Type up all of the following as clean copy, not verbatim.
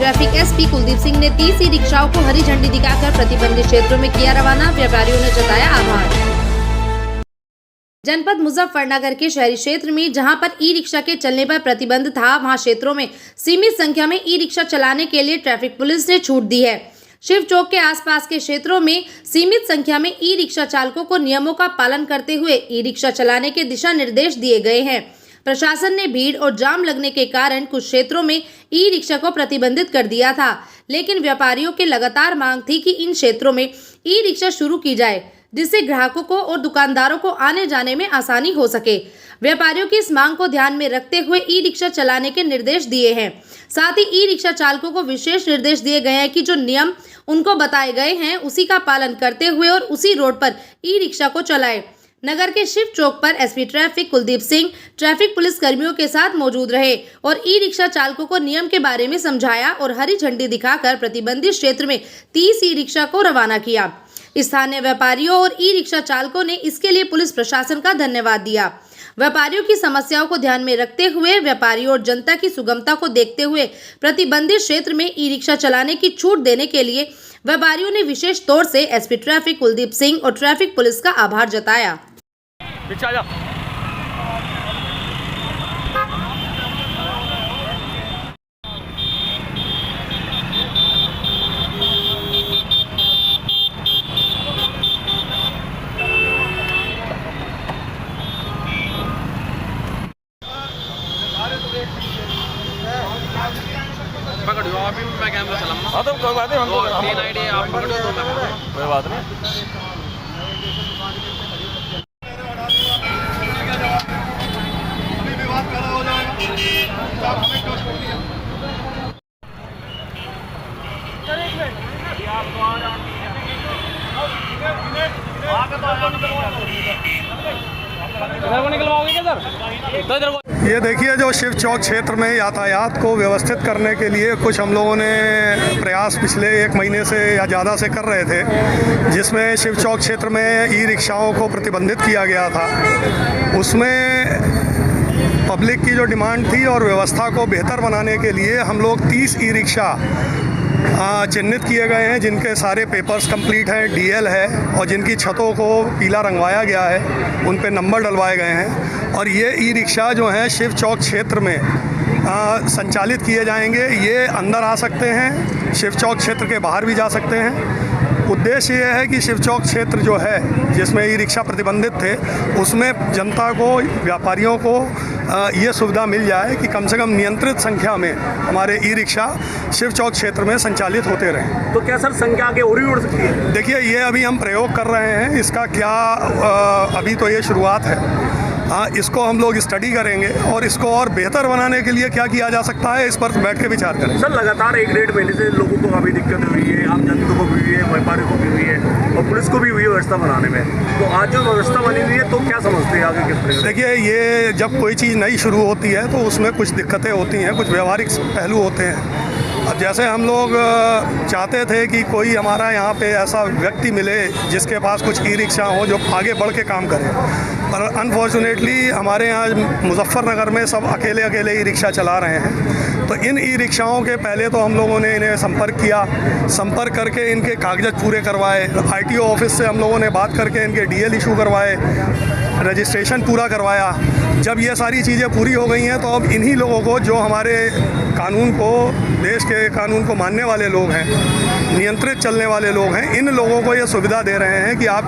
Traffic SP Kuldeep Singh ने 30 ई रिक्शाओं को हरी झंडी दिखाकर प्रतिबंधित क्षेत्रों में किया रवाना। व्यापारियों ने जताया आभार। जनपद मुजफ्फरनगर के शहरी क्षेत्र में जहां पर ई रिक्शा के चलने पर प्रतिबंध था, वहां क्षेत्रों में सीमित संख्या में ई रिक्शा चलाने के लिए ट्रैफिक पुलिस ने छूट दी है। शिव चौक के आसपास के क्षेत्रों में सीमित संख्या में ई रिक्शा चालकों को नियमों का पालन करते हुए ई रिक्शा चलाने के दिशा निर्देश दिए गए हैं। प्रशासन ने भीड़ और जाम लगने के कारण कुछ क्षेत्रों में ई रिक्शा को प्रतिबंधित कर दिया था, लेकिन व्यापारियों की लगातार मांग थी कि इन क्षेत्रों में ई रिक्शा शुरू की जाए, जिससे ग्राहकों को और दुकानदारों को आने जाने में आसानी हो सके। व्यापारियों की इस मांग को ध्यान में रखते हुए ई रिक्शा चलाने के निर्देश दिए हैं। साथ ही ई रिक्शा चालकों को विशेष निर्देश दिए गए हैं कि जो नियम उनको बताए गए हैं उसी का पालन करते हुए और उसी रोड पर ई रिक्शा को चलाए। नगर के शिव चौक पर SP traffic Kuldeep Singh traffic police कर्मियों के साथ मौजूद रहे और ई रिक्शा चालकों को नियम के बारे में समझाया और हरी झंडी दिखाकर प्रतिबंधित क्षेत्र में 30 ई रिक्शा को रवाना किया। स्थानीय व्यापारियों और ई रिक्शा चालकों ने इसके लिए पुलिस प्रशासन का धन्यवाद दिया। व्यापारियों की समस्याओं को ध्यान में रखते हुए व्यापारियों और जनता की सुगमता को देखते हुए प्रतिबंधित क्षेत्र में ई रिक्शा चलाने की छूट देने के लिए व्यापारियों ने विशेष तौर से एसपी ट्रैफिक कुलदीप सिंह और ट्रैफिक पुलिस का आभार जताया। पकड़ो अभी मैं कैमरा चलाऊंगा। हाँ तो कोई बात नहीं, हम तो 3 आईडी आप पकड़ो तो मैं पकड़ूं। कोई बात नहीं। अभी विवाद पैदा हो जाएगा। आप हमें क्यों छोड़ दिया? ये देखिए, जो शिव चौक क्षेत्र में यातायात को व्यवस्थित करने के लिए कुछ हम लोगों ने प्रयास पिछले 1 महीने से या ज़्यादा से कर रहे थे, जिसमें शिव चौक क्षेत्र में ई रिक्शाओं को प्रतिबंधित किया गया था। उसमें पब्लिक की जो डिमांड थी और व्यवस्था को बेहतर बनाने के लिए हम लोग 30 ई रिक्शा चिन्हित किए गए हैं, जिनके सारे पेपर्स कंप्लीट हैं, डीएल है और जिनकी छतों को पीला रंगवाया गया है, उन पे नंबर डलवाए गए हैं। और ये ई रिक्शा जो हैं शिव चौक क्षेत्र में संचालित किए जाएंगे। ये अंदर आ सकते हैं, शिव चौक क्षेत्र के बाहर भी जा सकते हैं। उद्देश्य ये है कि शिव चौक क्षेत्र जो है जिसमें ई रिक्शा प्रतिबंधित थे, उसमें जनता को, व्यापारियों को ये सुविधा मिल जाए कि कम से कम नियंत्रित संख्या में हमारे ई रिक्शा शिव चौक क्षेत्र में संचालित होते रहें। तो क्या सर संख्या आगे और भी बढ़ सकती है? देखिए, ये अभी हम प्रयोग कर रहे हैं, इसका क्या अभी तो ये शुरुआत है। इसको हम लोग स्टडी करेंगे और इसको और बेहतर बनाने के लिए क्या किया जा सकता है, इस पर बैठ के विचार करेंगे। सर लगातार 1-1.5 महीने से लोगों को काफ़ी दिक्कत हुई है, आम जनता को भी हुई है, व्यापारियों को भी हुई है और पुलिस को भी हुई है व्यवस्था बनाने में। तो आज जो व्यवस्था बनी हुई है, तो क्या समझते हैं आगे किस तरह? देखिए, ये जब कोई चीज़ नई शुरू होती है तो उसमें कुछ दिक्कतें होती हैं, कुछ व्यवहारिक पहलू होते हैं। अब जैसे हम लोग चाहते थे कि कोई हमारा यहाँ पे ऐसा व्यक्ति मिले जिसके पास कुछ ई रिक्शा हो जो आगे बढ़ के काम करे, पर अनफॉर्चुनेटली हमारे यहाँ मुजफ्फरनगर में सब अकेले अकेले ई रिक्शा चला रहे हैं। तो इन ई रिक्शाओं के पहले तो हम लोगों ने इन्हें संपर्क किया, संपर्क करके इनके कागजात पूरे करवाए, आरटीओ ऑफिस से हम लोगों ने बात करके इनके डीएल इशू करवाए, रजिस्ट्रेशन पूरा करवाया। जब ये सारी चीज़ें पूरी हो गई हैं तो अब इन्हीं लोगों को, जो हमारे कानून को, देश के कानून को मानने वाले लोग हैं, नियंत्रित चलने वाले लोग हैं, इन लोगों को ये सुविधा दे रहे हैं कि आप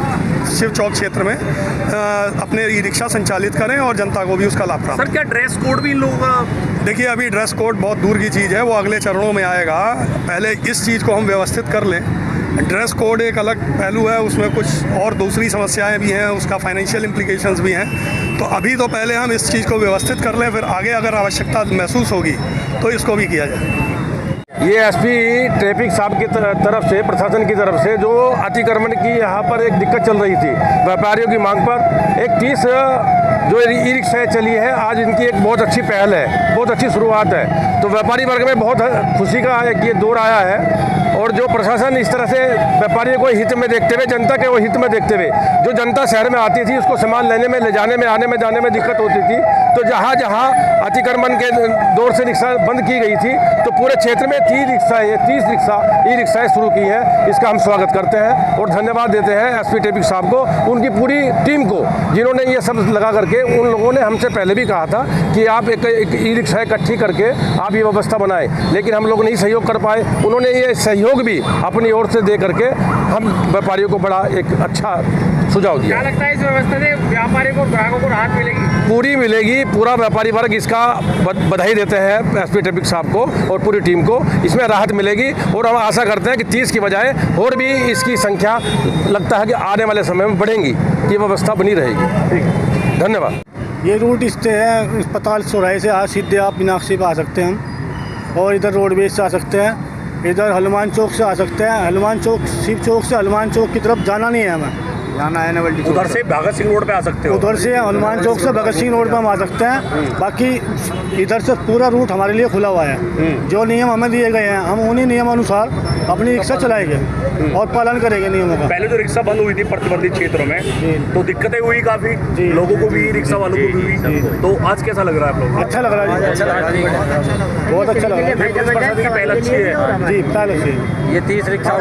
शिव चौक क्षेत्र में अपने ई रिक्शा संचालित करें और जनता को भी उसका लाभ प्राप्त। सर क्या ड्रेस कोड भी इन लोगों का? देखिए, अभी ड्रेस कोड बहुत दूर की चीज़ है, वो अगले चरणों में आएगा। पहले इस चीज़ को हम व्यवस्थित कर लें। ड्रेस कोड एक अलग पहलू है, उसमें कुछ और दूसरी समस्याएं भी हैं, उसका फाइनेंशियल इम्प्लीकेशंस भी हैं। तो अभी तो पहले हम इस चीज़ को व्यवस्थित कर लें, फिर आगे अगर आवश्यकता महसूस होगी तो इसको भी किया जाए। ये एसपी ट्रैफिक साहब की तरफ से, प्रशासन की तरफ से जो अतिक्रमण की यहाँ पर एक दिक्कत चल रही थी व्यापारियों की मांग पर, एक 30 जो ई रिक्शाएँ चली है, आज इनकी एक बहुत अच्छी पहल है, बहुत अच्छी शुरुआत है। तो व्यापारी वर्ग में बहुत खुशी का एक ये दौर आया है। और जो प्रशासन इस तरह से व्यापारियों को हित में देखते हुए, जनता के वो हित में देखते हुए, जो जनता शहर में आती थी उसको सामान लेने में, ले जाने में, आने में, जाने में दिक्कत होती थी, तो जहाँ जहाँ अतिक्रमण के दौर से रिक्शा बंद की गई थी तो पूरे क्षेत्र में 30 ई रिक्शाएँ शुरू की है। इसका हम स्वागत करते हैं और धन्यवाद देते हैं एसपी ट्रैफिक साहब को, उनकी पूरी टीम को, जिन्होंने ये सब लगा करके। उन लोगों ने हमसे पहले भी कहा था कि आप एक ई रिक्शा इकट्ठी करके आप ये व्यवस्था बनाएं, लेकिन हम लोग नहीं सहयोग कर पाए। उन्होंने ये सहयोग भी अपनी ओर से दे करके हम व्यापारियों को बड़ा एक अच्छा सुझाव दिया। क्या लगता है इस व्यवस्था से व्यापारियों को, ग्राहकों को राहत मिलेगी? पूरी मिलेगी। पूरा व्यापारी वर्ग इसका बधाई देते हैं एसपी ट्रैफिक साहब को और पूरी टीम को। इसमें राहत मिलेगी और हम आशा करते हैं कि 30 की बजाय और भी इसकी संख्या लगता है कि आने वाले समय में बढ़ेंगी। ये व्यवस्था बनी रहेगी। धन्यवाद। ये रूट इससे है, अस्पताल चौराहे से आज सीधे आप मीनाक्षी पे आ सकते हैं हम, और इधर रोडवेज से आ सकते हैं, इधर हनुमान चौक से आ सकते हैं। हनुमान चौक, शिव चौक से हनुमान चौक की तरफ जाना नहीं है हमें, जाना है नवल्टी। उधर से भगत सिंह रोड पे आ सकते हो, उधर से हनुमान चौक से भगत सिंह रोड पर हम आ सकते हैं। बाकी इधर से पूरा रूट हमारे लिए खुला हुआ है। जो नियम हमें दिए गए हैं हम उन्हीं नियम अनुसार अपनी रिक्शा चलाएंगे और पालन करेंगे नियमों का। पहले जो रिक्शा बंद हुई थी प्रतिबंधित क्षेत्रों में तो दिक्कतें हुई काफी, लोगों को भी, रिक्शा वालों को भी हुई। तो आज कैसा लग रहा है आप लोगों को? अच्छा लग रहा है, बहुत अच्छा लग रहा है। पहले अच्छी है जी, पहले से ये 30 रिक्शा